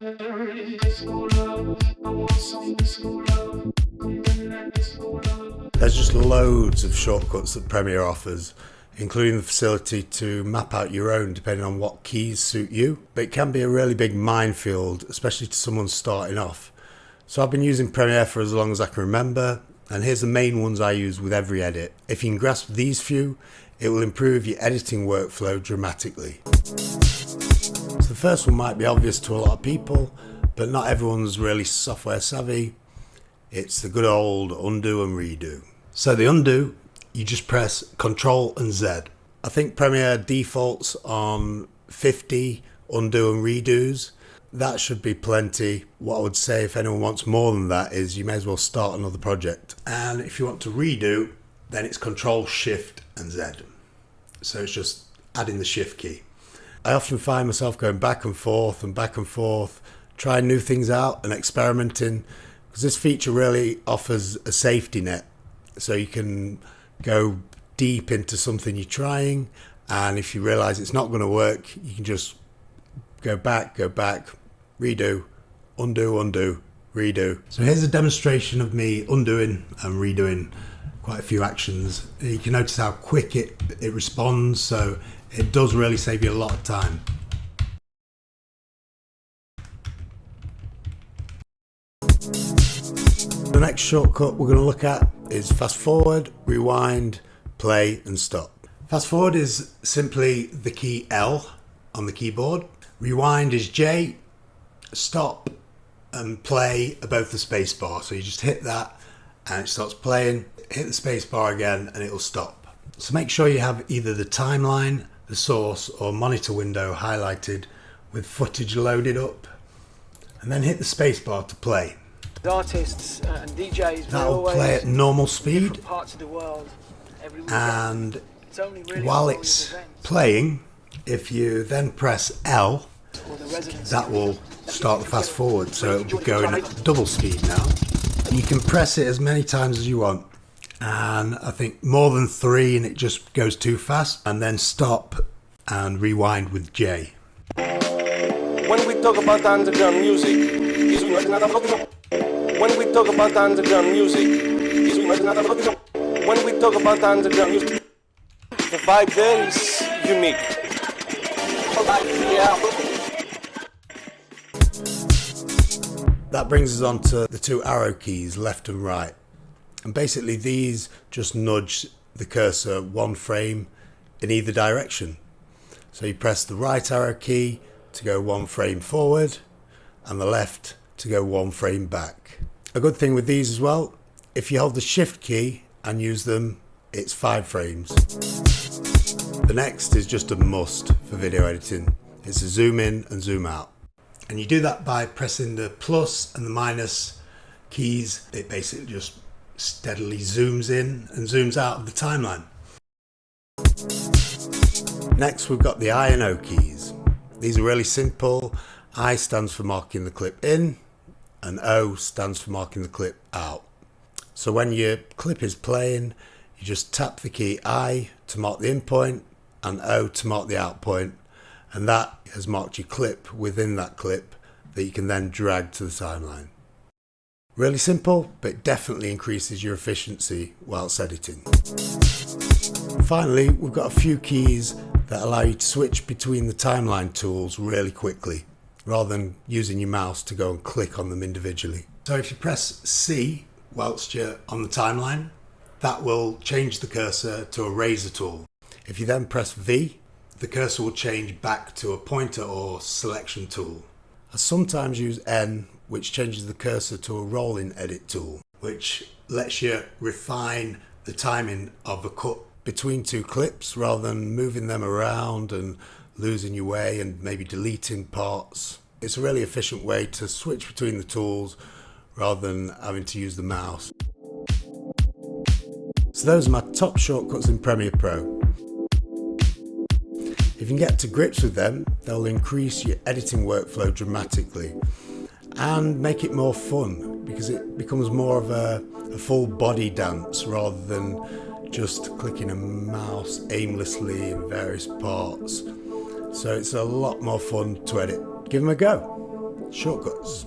There's just loads of shortcuts that Premiere offers, including the facility to map out your own depending on what keys suit you. But it can be a really big minefield, especially to someone starting off. So I've been using Premiere for as long as I can remember, and here's the main ones I use with every edit. If you can grasp these few, it will improve your editing workflow dramatically. So the first one might be obvious to a lot of people, but not everyone's really software savvy. It's the good old undo and redo. So the undo, you just press Ctrl and Z. I think Premiere defaults on 50 undo and redos. That should be plenty. What I would say if anyone wants more than that is you may as well start another project. And if you want to redo, then it's Ctrl, Shift and Z. So it's just adding the Shift key. I often find myself going back and forth, trying new things out and experimenting, because this feature really offers a safety net. So you can go deep into something you're trying, and if you realize it's not going to work, you can just go back, redo, undo, redo. So here's a demonstration of me undoing and redoing quite a few actions. You can notice how quick it responds, so it does really save you a lot of time. The next shortcut we're going to look at is fast forward, rewind, play and stop. Fast forward is simply the key L on the keyboard. Rewind is J. Stop and play are both the space bar. So you just hit that and it starts playing. Hit the space bar again and it will stop. So make sure you have either the timeline, the source or monitor window highlighted with footage loaded up, and then hit the space bar to play. Artists and DJs, that will play at normal speed, parts of the world, and while it's playing, if you then press L, that will start the fast forward, so it'll be going at double speed now. You can press it as many times as you want, and I think more than 3 and it just goes too fast, and then stop and rewind with J. When we talk about underground music, when we talk about underground music, when we talk about underground music, the vibe there is unique. That brings us on to the 2 arrow keys, left and right. And basically these just nudge the cursor 1 frame in either direction. So you press the right arrow key to go 1 frame forward and the left to go 1 frame back. A good thing with these as well, if you hold the Shift key and use them, it's 5 frames. The next is just a must for video editing. It's a zoom in and zoom out. And you do that by pressing the plus and the minus keys. It basically just steadily zooms in and zooms out of the timeline. Next we've got the I and O keys. These are really simple. I stands for marking the clip in and O stands for marking the clip out. So when your clip is playing, you just tap the key I to mark the in point and O to mark the out point, and that has marked your clip within that clip that you can then drag to the timeline. Really simple, but it definitely increases your efficiency whilst editing. Finally, we've got a few keys that allow you to switch between the timeline tools really quickly, rather than using your mouse to go and click on them individually. So if you press C whilst you're on the timeline, that will change the cursor to a razor tool. If you then press V, the cursor will change back to a pointer or selection tool. I sometimes use N, which changes the cursor to a rolling edit tool, which lets you refine the timing of a cut between 2 clips rather than moving them around and losing your way and maybe deleting parts. It's a really efficient way to switch between the tools rather than having to use the mouse. So those are my top shortcuts in Premiere Pro. If you can get to grips with them, they'll increase your editing workflow dramatically and make it more fun, because it becomes more of a full body dance rather than just clicking a mouse aimlessly in various parts. So it's a lot more fun to edit. Give them a go. Shortcuts.